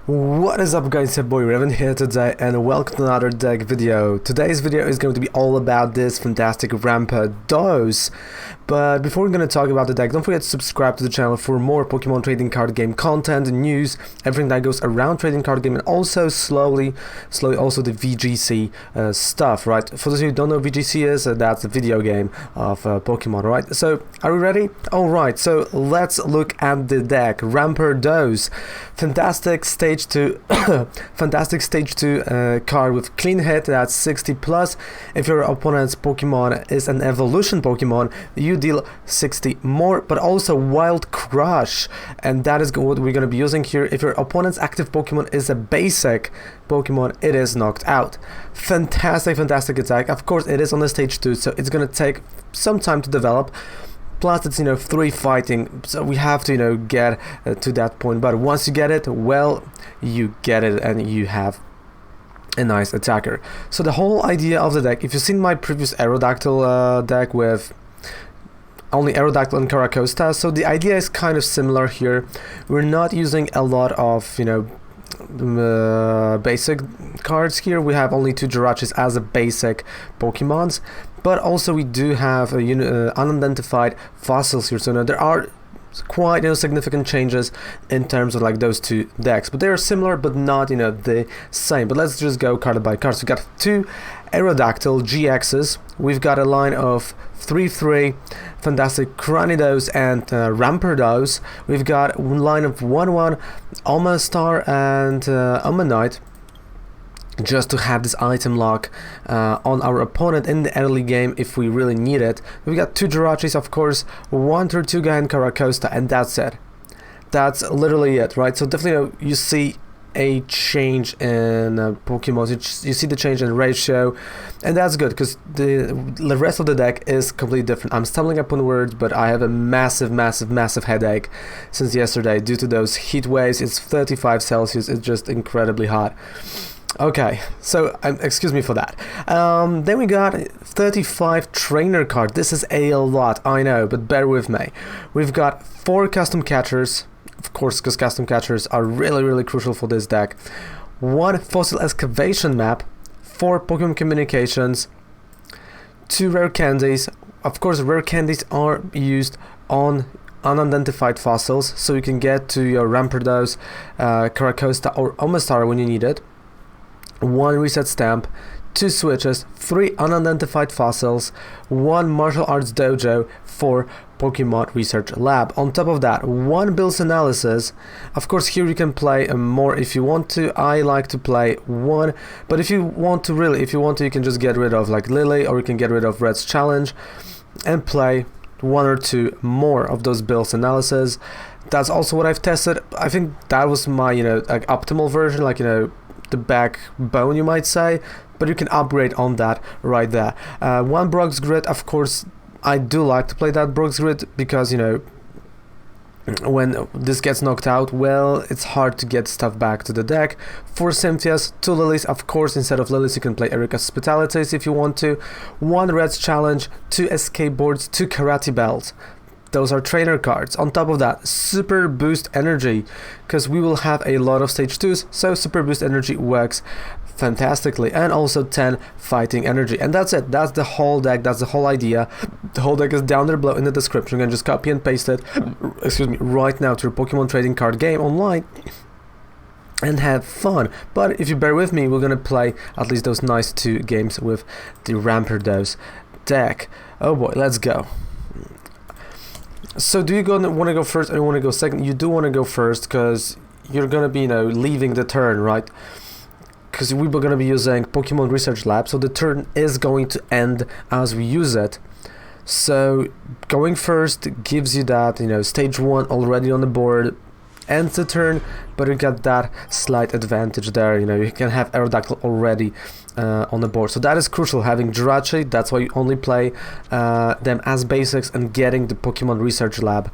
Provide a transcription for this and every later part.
What is up guys, it's your boy Raven here today and welcome to another deck video. Today's video is going to be all about this fantastic Rampardos. But before we're going to talk about the deck, don't forget to subscribe to the channel for more Pokemon trading card game content, news, everything that goes around trading card game, and also slowly also the VGC stuff, right? For those of you who don't know what VGC is, that's a video game of Pokemon, right? So, are we ready? Alright, so let's look at the deck. Rampardos. Fantastic stage 2 fantastic stage 2 card with clean hit, that's 60 plus. If your opponent's Pokemon is an evolution Pokemon, you deal 60 more, but also Wild Crush, and that is what we're going to be using here. If your opponent's active Pokemon is a basic Pokemon, it is knocked out. Fantastic attack. Of course it is on the stage 2, so it's going to take some time to develop. Plus it's 3 fighting, so we have to get to that point, but once you get it, well, you get it and you have a nice attacker. So the whole idea of the deck, if you've seen my previous Aerodactyl deck with only Aerodactyl and Carracosta, so the idea is kind of similar here. We're not using a lot of basic cards here. We have only 2 Jirachis as a basic Pokemons, but also we do have unidentified fossils here, so there are quite significant changes in terms of those 2 decks, but they are similar but not the same. But let's just go card by card. So we got 2 Aerodactyl-GXs, we've got a line of 3/3 fantastic Cranidos and Rampardos, we've got a line of 1/1 Omastar and Omanyte, just to have this item lock on our opponent in the early game if we really need it. We've got 2 Jirachis, of course, 1 Tirtouga and Carracosta, and that's it. That's literally it, right? So definitely you see a change in Pokemon, you see the change in ratio, and that's good because the rest of the deck is completely different. I'm stumbling upon words, but I have a massive headache since yesterday due to those heat waves. It's 35 Celsius, it's just incredibly hot. Okay, so excuse me for that. Then we got 35 trainer card. This is a lot, I know, but bear with me. We've got 4 custom catchers, of course, because custom catchers are really crucial for this deck. 1 Fossil Excavation Map, 4 Pokémon Communications, 2 Rare Candies. Of course, Rare Candies are used on unidentified fossils, so you can get to your Rampardos, Carracosta or Omastar when you need it. 1 Reset Stamp, 2 Switches, 3 unidentified fossils, 1 Martial Arts Dojo for Pokémon Research Lab. On top of that, 1 Builds Analysis. Of course, here you can play more if you want to. I like to play 1, but if you want to, you can just get rid of Lillie, or you can get rid of Red's Challenge and play 1 or 2 more of those Builds Analysis. That's also what I've tested. I think that was my optimal version, the backbone, you might say, but you can upgrade on that right there. 1 Brock's Grid, of course, I do like to play that Brock's Grid because when this gets knocked out, well, it's hard to get stuff back to the deck. 4 Cynthias, 2 Lillies, of course, instead of Lillies you can play Erika's Hospitalities if you want to. 1 Red's Challenge, 2 Escape Boards, 2 Karate Belt. Those are trainer cards. On top of that, Super Boost Energy, because we will have a lot of stage 2s, so Super Boost Energy works fantastically. And also 10 Fighting Energy. And that's it. That's the whole deck. That's the whole idea. The whole deck is down there below in the description. You can just copy and paste it, right now to your Pokemon trading card game online and have fun. But if you bear with me, we're gonna play at least those nice 2 games with the Rampardos deck. Oh boy, let's go. So do you want to go first or you want to go second? You do want to go first because you're going to be leaving the turn, right? Because we're going to be using Pokemon Research Lab, so the turn is going to end as we use it. So going first gives you that, stage 1 already on the board, ends the turn, but you get that slight advantage there. You can have Aerodactyl already on the board, so that is crucial, having Jirachi. That's why you only play them as basics, and getting the Pokemon Research Lab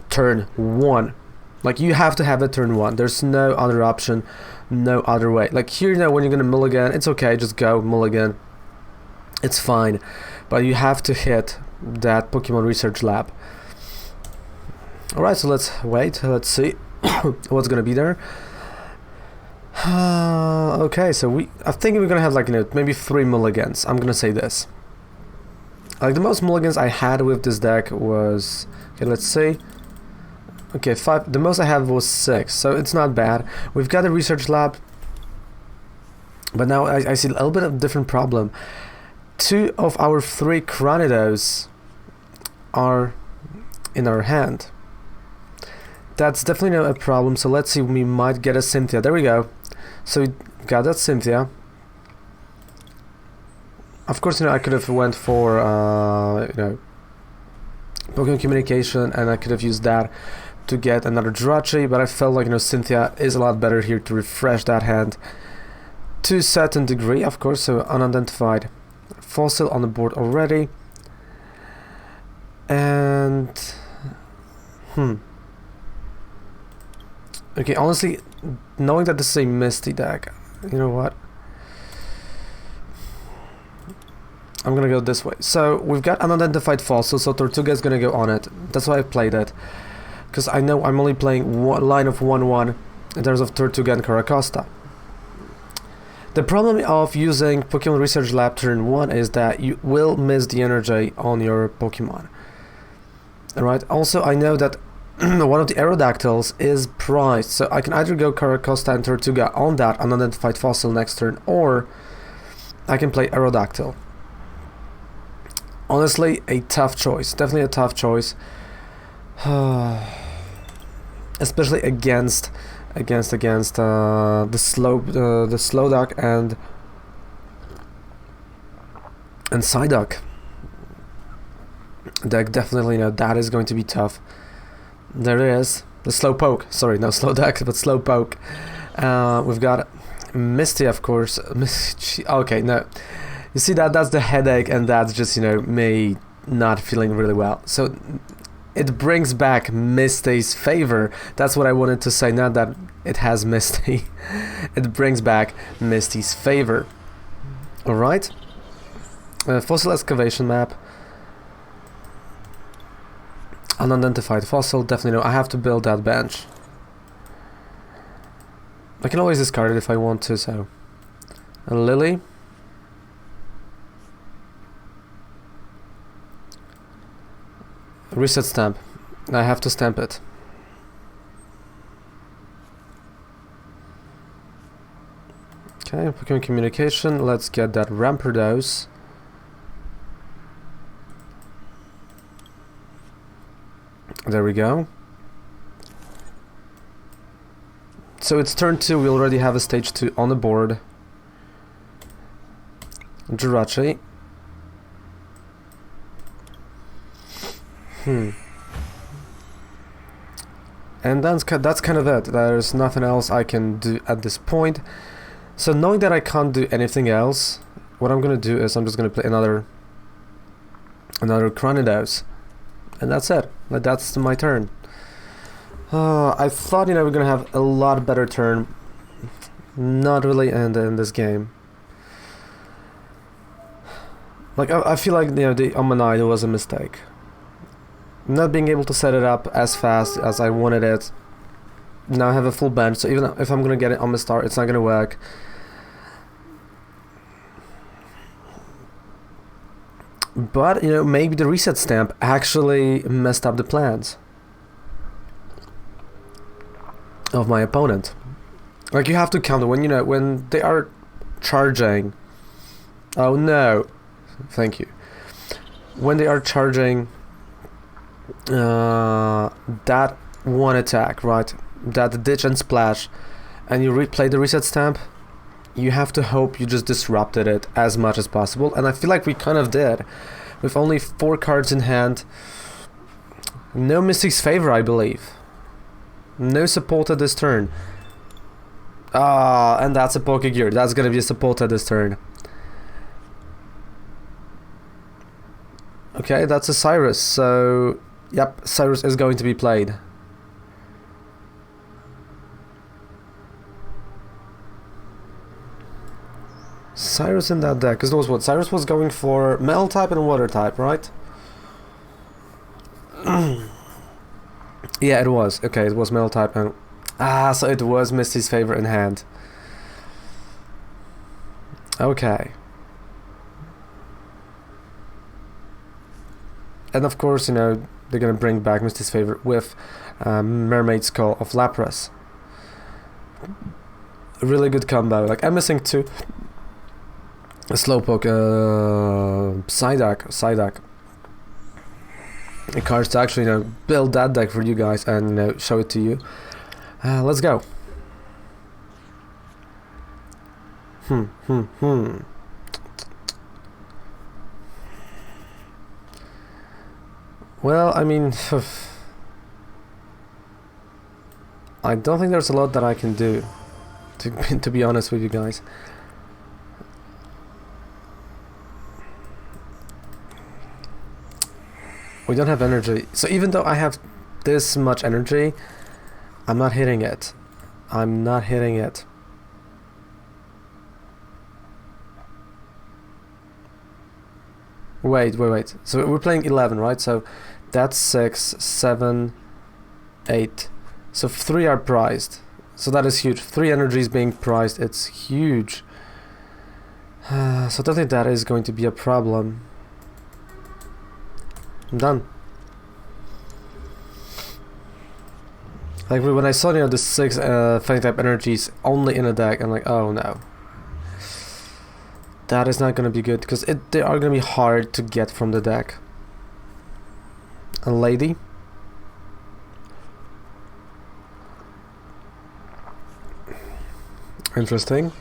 turn 1. You have to have it turn 1. There's no other option, no other way. Here, when you're gonna mulligan, it's okay, just go mulligan, it's fine, but you have to hit that Pokemon Research Lab. Alright, so let's wait, let's see what's gonna be there. Okay, so I think we're gonna have like, you know, maybe 3 mulligans. I'm gonna say this. Like the most mulligans I had with this deck was, okay, let's see. Okay, 5. The most I have was 6, so it's not bad. We've got a research lab, but now I see a little bit of a different problem. 2 of our 3 Cranidos are in our hand. That's definitely a problem, so let's see, we might get a Cynthia. There we go. So we got that Cynthia. Of course, you know, I could have went for, you know, Pokémon Communication, and I could have used that to get another Jirachi, but I felt like, you know, Cynthia is a lot better here to refresh that hand to a certain degree, of course. So unidentified fossil on the board already. And okay, honestly, knowing that this is a Misty deck, you know what? I'm gonna go this way. So we've got unidentified fossil, so Tirtouga is gonna go on it. That's why I played it, because I know I'm only playing one line of 1/1 in terms of Tirtouga and Carracosta. The problem of using Pokémon Research Lab turn 1 is that you will miss the energy on your Pokemon. Alright, also I know that one of the Aerodactyls is prized, so I can either go Carracosta and Tirtouga on that unidentified fossil next turn, or I can play Aerodactyl. Honestly, a tough choice, definitely a tough choice. Especially against the Slowduck and Psyduck deck. Definitely, you know, that is going to be tough. There it is, the Slowpoke. Sorry, no Slowduck, but Slowpoke. We've got Misty, of course. Okay, no. You see that's the headache, and that's just, you know, me not feeling really well. So it brings back Misty's favor. That's what I wanted to say, not that it has Misty. It brings back Misty's favor. Alright. Fossil Excavation Map. Unidentified fossil, definitely no. I have to build that bench. I can always discard it if I want to, so. Lillie. Reset Stamp. I have to stamp it. Okay, Pokémon Communication. Let's get that Rampardos. There we go. So it's turn 2. We already have a stage 2 on the board. Jirachi. And that's kind of it. There's nothing else I can do at this point. So knowing that I can't do anything else, what I'm gonna do is I'm just gonna play another Cranidos, and that's it. That's my turn. I thought, you know, we're gonna have a lot better turn. Not really in this game. Like I feel like, you know, the Omanyte was a mistake. Not being able to set it up as fast as I wanted it. Now I have a full bench, so even if I'm gonna get it on Omastar, it's not gonna work. But, you know, maybe the reset stamp actually messed up the plans of my opponent. Like, you have to counter when, you know, when they are charging. Oh no, thank you. When they are charging that one attack, right? That ditch and splash, and you replay the reset stamp, you have to hope you just disrupted it as much as possible, and I feel like we kind of did. With only 4 cards in hand, no Mystics favor, I believe. No support at this turn. And that's a Pokegear. That's gonna be a support at this turn. Okay, that's a Cyrus, so yep, Cyrus is going to be played. Cyrus in that deck, because those what? Cyrus was going for metal type and water type, right? Yeah, it was. Okay, it was metal type and... so it was Misty's favor in hand. Okay. And of course, you know, they're gonna bring back Misty's Favor with Mermaid Skull of Lapras. A really good combo. Like, I'm missing two. A Slowpoke, Psyduck. The cards to actually, you know, build that deck for you guys and, you know, show it to you. Let's go. Well, I mean, I don't think there's a lot that I can do, to be honest with you guys. We don't have energy, so even though I have this much energy, I'm not hitting it. I'm not hitting it. Wait. So we're playing 11, right? So that's 6, 7, 8. So 3 are prized. So that is huge. 3 energies being prized. It's huge. So I don't think that is going to be a problem. I'm done. Like when I saw, you know, the 6 Fang type energies only in a deck, I'm like, oh no. That is not gonna be good because they are gonna be hard to get from the deck. A lady. Interesting.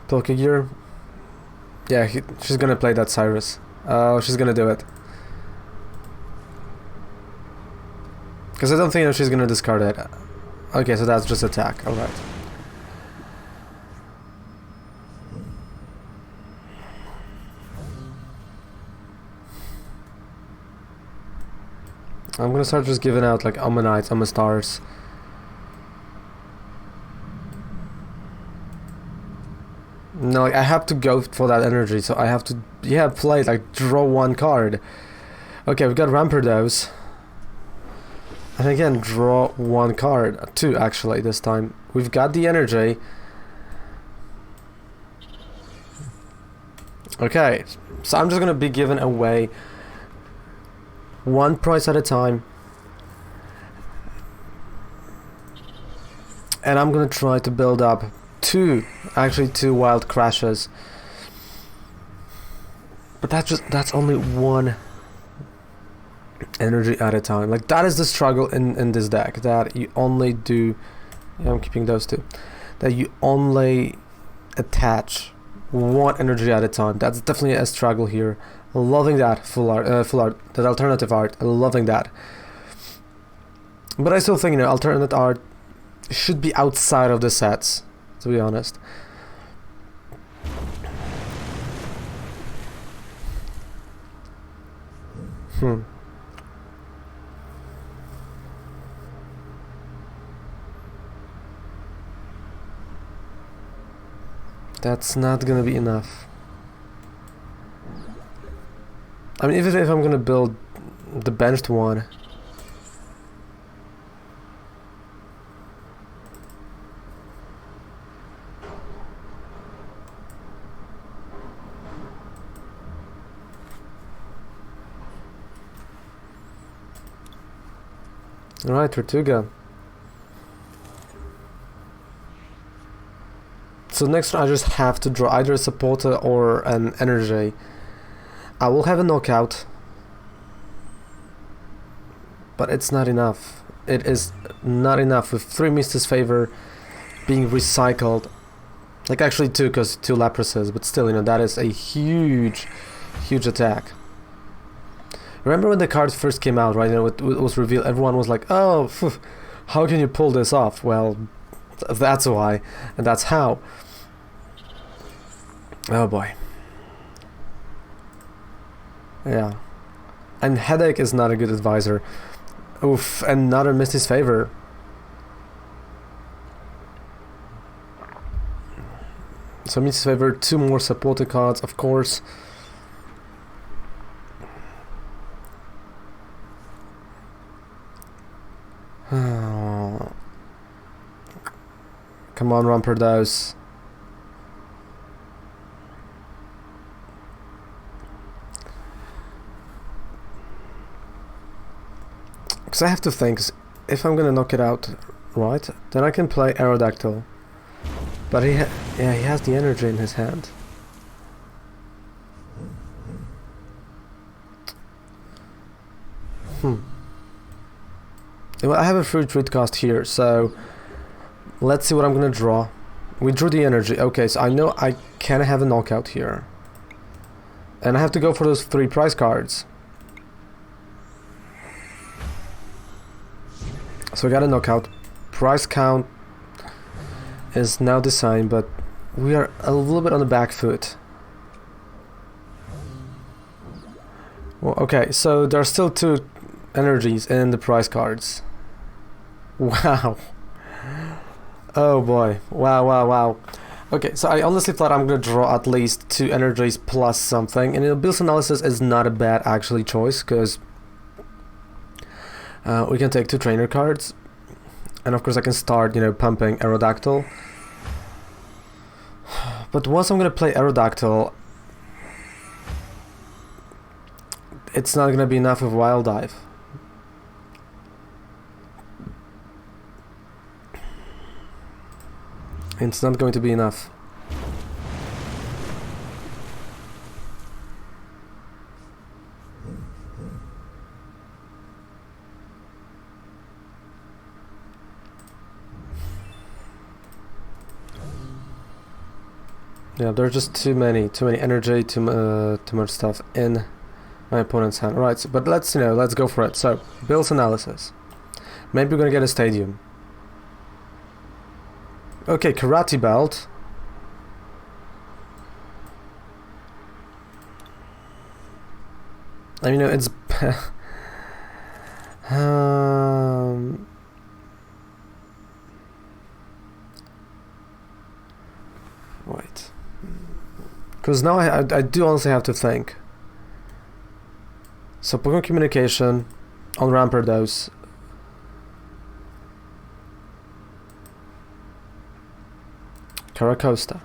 Pokegear. Yeah, she's gonna play that Cyrus. Oh, she's gonna do it. Because I don't think she's gonna discard it. Okay, so that's just attack. Alright. I'm gonna start just giving out like Omanytes, Omastars. No, like I have to go for that energy, so I have to, play, like, draw 1 card. Okay, we've got Rampardos. And again, draw 1 card. 2, actually, this time. We've got the energy. Okay, so I'm just gonna be giving away 1 prize at a time. And I'm gonna try to build up 2 wild crashes. But that's only 1 energy at a time. Like, that is the struggle in this deck, that you only do, yeah, I'm keeping those 2, that you only attach 1 energy at a time. That's definitely a struggle here. Loving that full art, that alternative art, loving that. But I still think, you know, alternate art should be outside of the sets, to be honest. That's not gonna be enough. I mean, even if I'm gonna build the benched one, alright, Tirtouga. So next I just have to draw either a supporter or an energy. I will have a knockout, but it's not enough. It is not enough with 3 Misty's Favor being recycled. Like, actually 2, because 2 Laprases, but still, you know, that is a huge attack. Remember when the cards first came out, right? You know, it was revealed, everyone was like, oh, phew, how can you pull this off? Well, that's why, and that's how. Oh boy. Yeah. And Headache is not a good advisor. Oof, another Misty's Favor. So Misty's Favor, 2 more supported cards, of course. Come on, Rampardos. Because I have to think, if I'm gonna knock it out right, then I can play Aerodactyl. But he has the energy in his hand. Well, I have a free treat cost here, so let's see what I'm gonna draw. We drew the energy. Okay, so I know I can have a knockout here. And I have to go for those 3 prize cards. So we got a knockout. Price count is now designed, but we are a little bit on the back foot. Well, okay, so there are still 2 energies in the prize cards. Wow. Oh boy. Wow. Okay, so I honestly thought I'm gonna draw at least 2 energies plus something, and Bill's analysis is not a bad actually choice, because we can take 2 trainer cards, and of course I can start, you know, pumping Aerodactyl. But once I'm gonna play Aerodactyl, it's not gonna be enough of Wild Dive. It's not going to be enough. Yeah, there's just too many energy, too much stuff in my opponent's hand. Right, so, but let's go for it. So, Bill's analysis. Maybe we're gonna get a stadium. Okay, Karate Belt. I mean, it's wait, because now I do honestly have to think. So Pokémon Communication on Rampardos. Carracosta.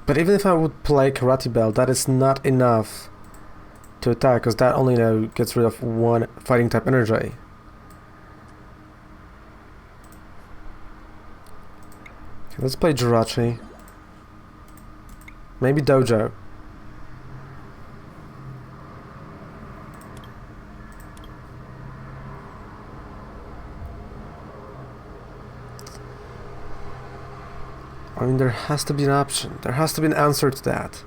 But even if I would play Karate Belt, that is not enough to attack, because that only gets rid of 1 fighting type energy. Okay, let's play Jirachi. Maybe Dojo. I mean, there has to be an option. There has to be an answer to that.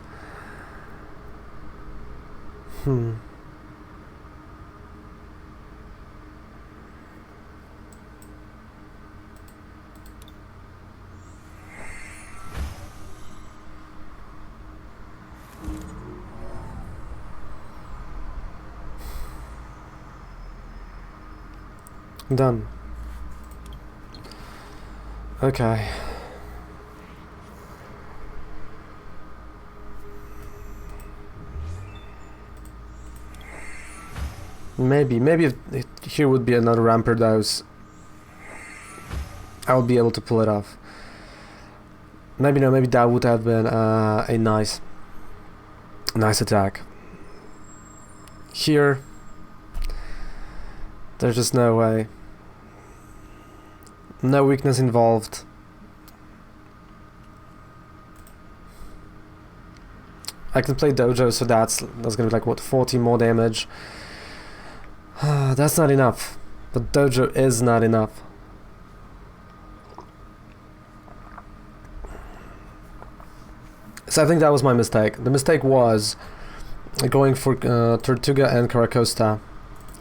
Done. Okay. Maybe if here would be another Rampardos, I would be able to pull it off. Maybe no, maybe that would have been a nice attack. Here, there's just no way. No weakness involved. I can play Dojo, so that's gonna be like what, 40 more damage. That's not enough. But Dojo is not enough. So I think that was my mistake. The mistake was going for Tirtouga and Carracosta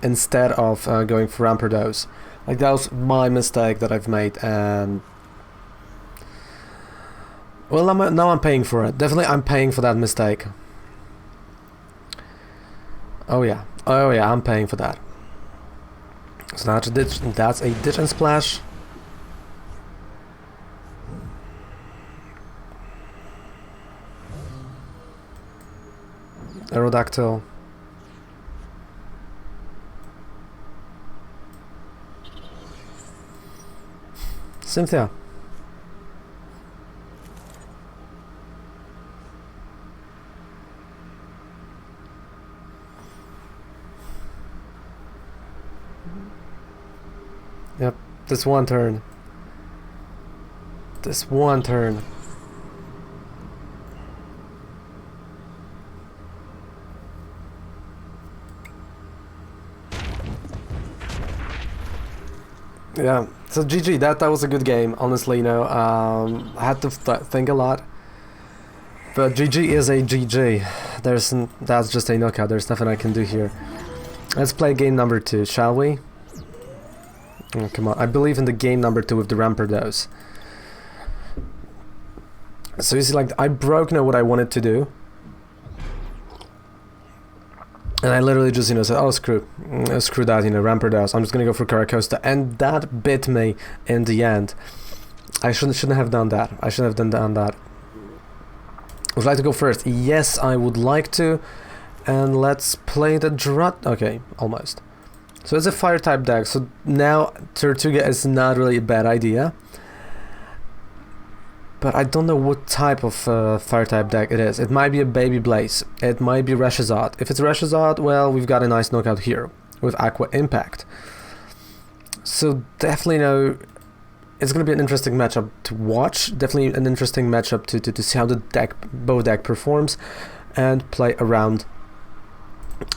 instead of going for Rampardos. Like, that was my mistake that I've made, and well, now I'm paying for it. Definitely I'm paying for that mistake. Oh yeah, I'm paying for that. So that's a ditch and splash. Aerodactyl. Cynthia. Yep, this one turn. This one turn. Yeah, so GG, that was a good game, honestly, you know, I had to think a lot, but GG is a GG, that's just a knockout, there's nothing I can do here. Let's play game number 2, shall we? Oh, come on, I believe in the game number 2 with the Rampardos. So you see, like, I broke, you know, what I wanted to do. And I literally just, you know, said, oh, screw that, you know, Rampardos, I'm just gonna go for Carracosta, and that bit me in the end. I shouldn't have done that. I shouldn't have done that. Would like to go first? Yes, I would like to. And let's play the Jirachi. Okay, almost. So it's a fire type deck, so now Tirtouga is not really a bad idea. But I don't know what type of fire type deck it is. It might be a Baby Blaze. It might be Reshazad. If it's Reshazad, well, we've got a nice knockout here with Aqua Impact. So definitely, you know, it's going to be an interesting matchup to watch. Definitely an interesting matchup to see how the both deck performs and play around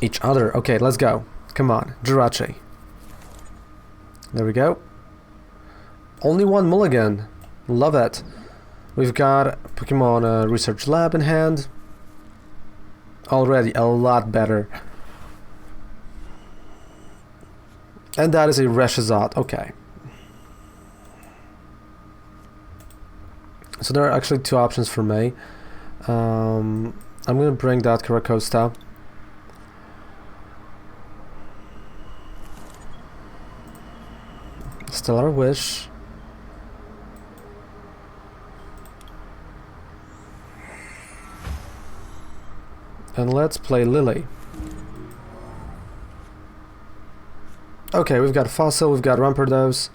each other. Okay, let's go. Come on, Jirachi. There we go. Only one mulligan. Love it. We've got Pokémon Research Lab in hand. Already a lot better. And that is a Reshazad. Okay. So there are actually two options for me. I'm going to bring that Carracosta. Stellar Wish. And let's play Lillie. Okay, we've got Fossil, we've got Rampardos.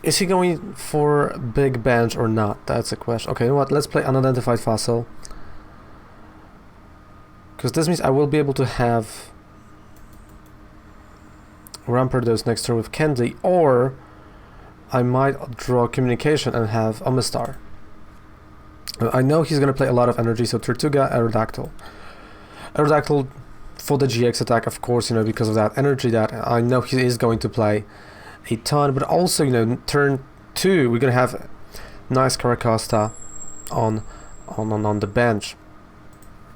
Is he going for big bench or not? That's a question. Okay, you know what? Let's play Unidentified Fossil. Because this means I will be able to have Rampardos next turn with Candy, or I might draw Communication and have Omastar. I know he's going to play a lot of energy, so Tirtouga, Aerodactyl. Aerodactyl for the GX attack, of course, you know, because of that energy that I know he is going to play a ton, but also, you know, turn 2, we're going to have nice Carracosta on the bench.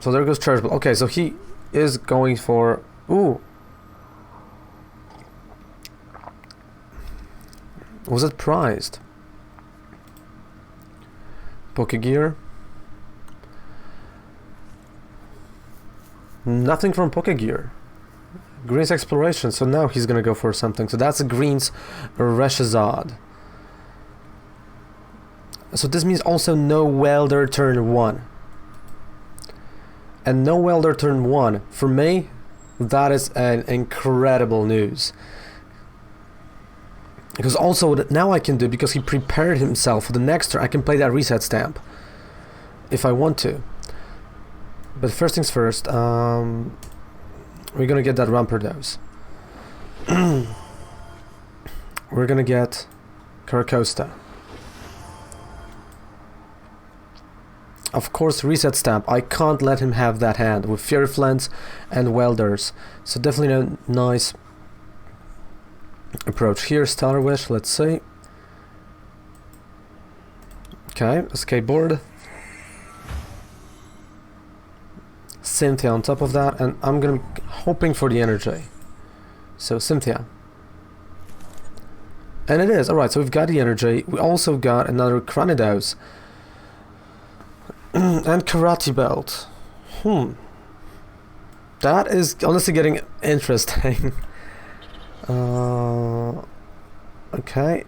So there goes Chargeable. Okay, so he is going for... Ooh. Was it prized? Pokegear. Nothing from Pokegear. Green's Exploration, so now he's gonna go for something. So that's a Green's Reshazad. So this means also no Welder turn 1. And no Welder turn 1. For me, that is an incredible news. Because also what now I can do, because he prepared himself for the next turn, I can play that Reset Stamp if I want to. But first things first, we're gonna get that Rampardos. We're gonna get Carracosta. Of course, Reset Stamp. I can't let him have that hand with Fury Flens and Welders. So definitely a nice approach here. Stellar Wish, let's see. Okay, Escape Board. Cynthia on top of that, and I'm gonna be hoping for the energy. So Cynthia. And it is. Alright, so we've got the energy. We also got another Cranidos. And Karate Belt. That is honestly getting interesting. Okay.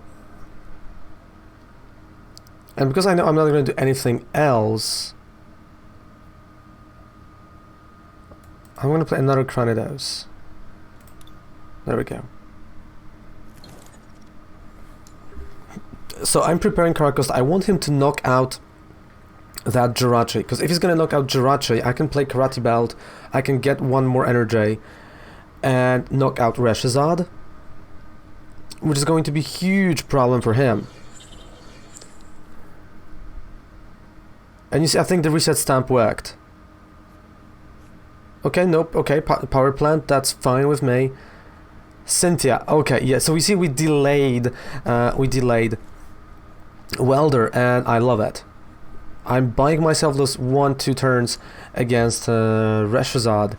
And because I know I'm not going to do anything else, I'm gonna play another Cranidos. There we go. So I'm preparing Carracosta. I want him to knock out that Jirachi, because if he's gonna knock out Jirachi, I can play Karate Belt, I can get one more energy and knock out Reshizad, which is going to be a huge problem for him. And you see, I think the reset stamp worked. Okay, nope, okay, power plant, that's fine with me. Cynthia, okay, yeah, so we see we delayed Welder, and I love it. I'm buying myself those 1-2 turns against Reshizad.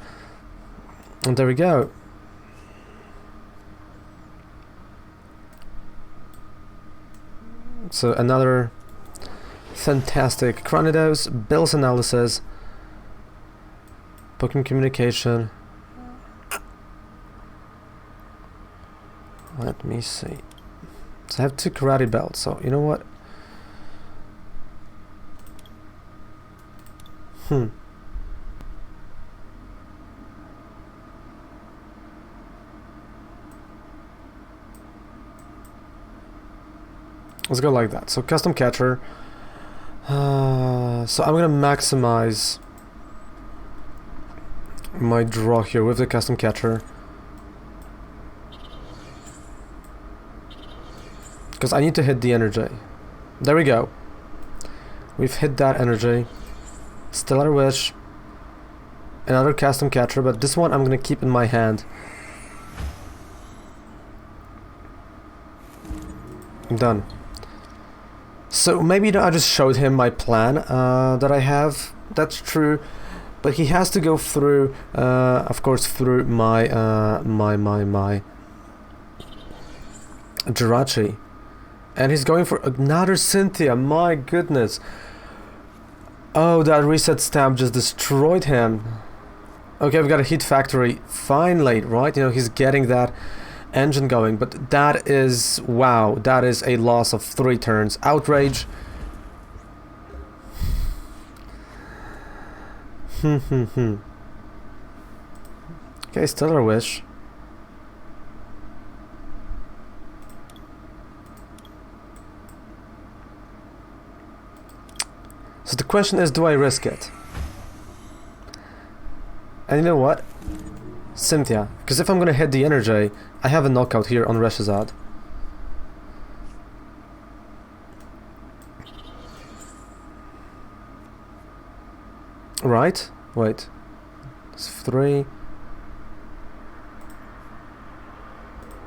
And there we go. So another fantastic Cranidos, Bill's analysis, Pokémon Communication. Let me see. So I have 2 Karate Belts, so you know what? Let's go like that. So custom catcher. So I'm gonna maximize my draw here with the custom catcher, because I need to hit the energy. There we go. We've hit that energy. Stellar Wish. Another custom catcher, but this one I'm gonna keep in my hand. I'm done. So maybe I just showed him my plan that I have. That's true, but he has to go through, of course, through my my Jirachi, and he's going for another Cynthia. My goodness! Oh, that reset stamp just destroyed him. Okay, we've got a Heat Factory finally, right? You know, he's getting that engine going, but that is, wow, that is a loss of 3 turns. Outrage. Okay, Stellar Wish. So the question is, do I risk it? And you know what? Cynthia, because if I'm gonna hit the energy, I have a knockout here on Reshizad. Right? Wait. It's 3.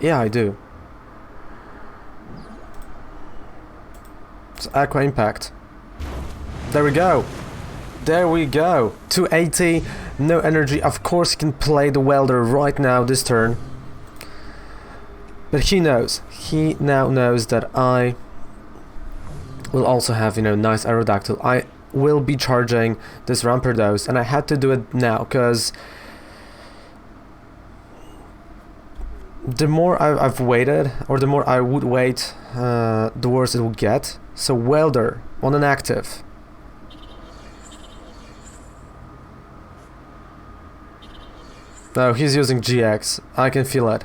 Yeah, I do. It's Aqua Impact. There we go. There we go. 280. No energy. Of course he can play the Welder right now this turn. But he knows. He now knows that I will also have, you know, nice Aerodactyl. I will be charging this Rampardos, and I had to do it now because the more I've waited, or the more I would wait, the worse it will get. So Welder on an active. No, he's using GX. I can feel it.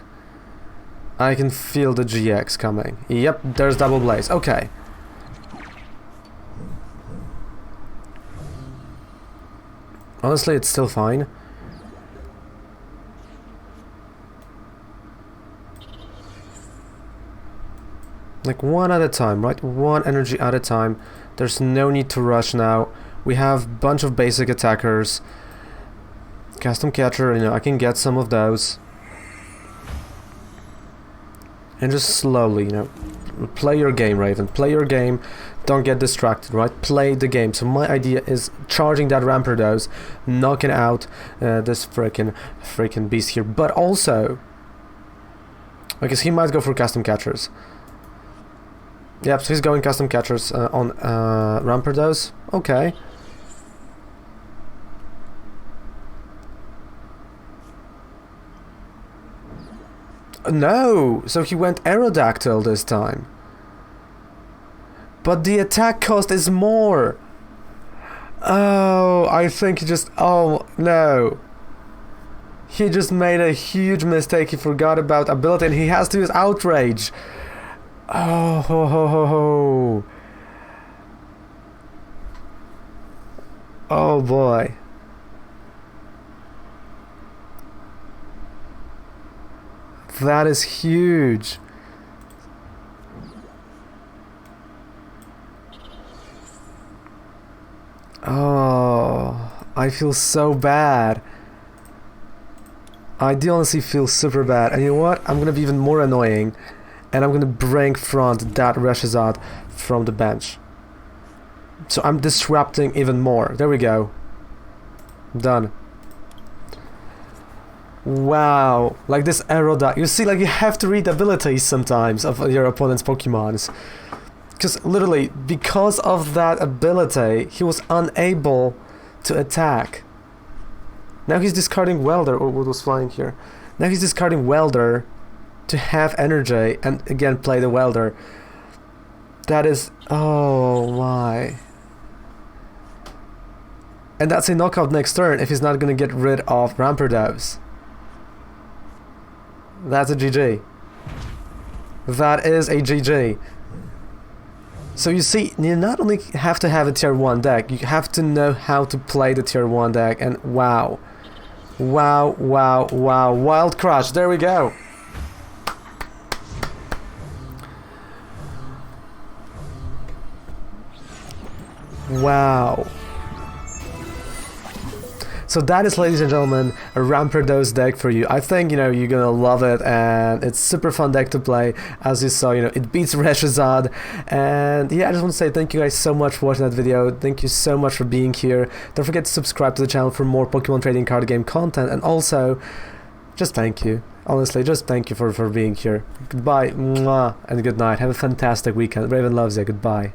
I can feel the GX coming. Yep, there's Double Blaze. Okay. Honestly, it's still fine. Like one at a time, right? One energy at a time. There's no need to rush now. We have a bunch of basic attackers. Custom catcher, you know, I can get some of those. And just slowly, you know, play your game, Raven. Play your game. Don't get distracted, right? Play the game. So my idea is charging that Rampardos, knocking out this freaking beast here. But also, because he might go for custom catchers. Yep, so he's going custom catchers on Rampardos. Okay. No! So he went Aerodactyl this time. But the attack cost is more! Oh, I think he just... Oh, no. He just made a huge mistake. He forgot about ability and he has to use Outrage. Oh ho ho ho ho. Oh boy. That is huge. Oh, I feel so bad. I do honestly feel super bad. And you know what? I'm gonna be even more annoying. And I'm gonna bring front that Reshizad from the bench. So I'm disrupting even more. There we go. Done. Wow. Like this Aerodactyl. You see, like you have to read abilities sometimes of your opponent's Pokemons. Because literally, because of that ability, he was unable to attack. Now he's discarding Welder. Oh, what was flying here? Now he's discarding Welder to have energy and again play the Welder. That is... oh my. And that's a knockout next turn if he's not gonna get rid of Rampardos. That's a GG. That is a GG. So you see, you not only have to have a tier 1 deck, you have to know how to play the tier 1 deck, and wow. Wow, wow, wow. Wild Crush, there we go. Wow. So that is, ladies and gentlemen, a Rampardos deck for you. I think, you know, you're gonna love it, and it's super fun deck to play. As you saw, you know, it beats Reshizad. And yeah, I just want to say thank you guys so much for watching that video. Thank you so much for being here. Don't forget to subscribe to the channel for more Pokemon trading card game content. And also, just thank you. Honestly, just thank you for being here. Goodbye, mwah, and good night. Have a fantastic weekend. Raven loves you. Goodbye.